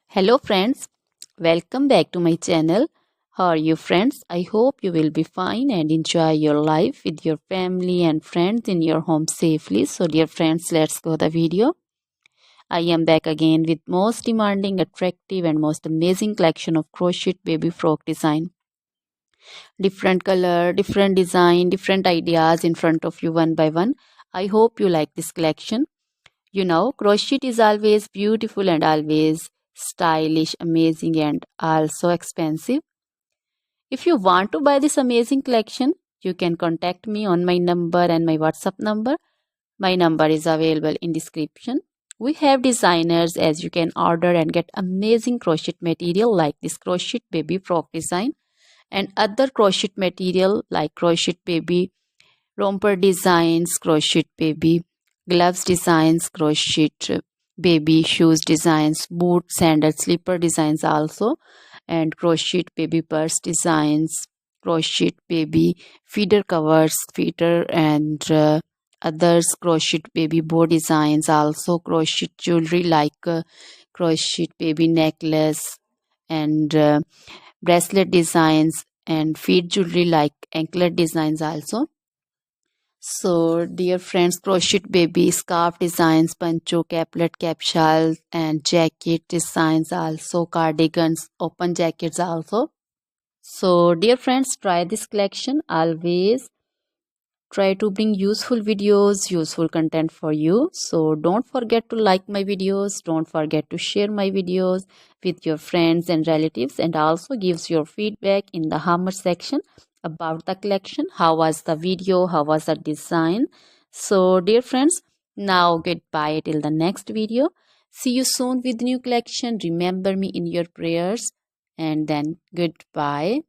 Hello friends, welcome back to my channel. How are you friends? I hope you will be fine and enjoy your life with your family and friends in your home safely. So dear friends, let's go the video. I am back again with most demanding, attractive and most amazing collection of crochet baby frock design. Different color, different design, different ideas in front of you one by one. I hope you like this collection. You know, crochet is always beautiful and always stylish, amazing, and also expensive. If you want to buy this amazing collection, you can contact me on my number and my WhatsApp number. My number is available in description. We have designers as you can order and get amazing crochet material like this crochet baby frock design and other crochet material like crochet baby romper designs, crochet baby gloves designs, crochet baby shoes designs, boot, sandal, slipper designs also, and crochet baby purse designs, crochet baby feeder covers, feeder and others, crochet baby bow designs also, crochet jewelry like crochet baby necklace and bracelet designs and feet jewelry like anklet designs also. So, dear friends, crochet baby scarf designs, pancho, caplet, capsule, and jacket designs also, cardigans, open jackets also. So, dear friends, try this collection. Always try to bring useful videos, useful content for you. So, don't forget to like my videos. Don't forget to share my videos with your friends and relatives, and also gives your feedback in the comment section about the collection. How was the video? How was the design? So, dear friends, now goodbye till the next video. See you soon with new collection. Remember me in your prayers, and then goodbye.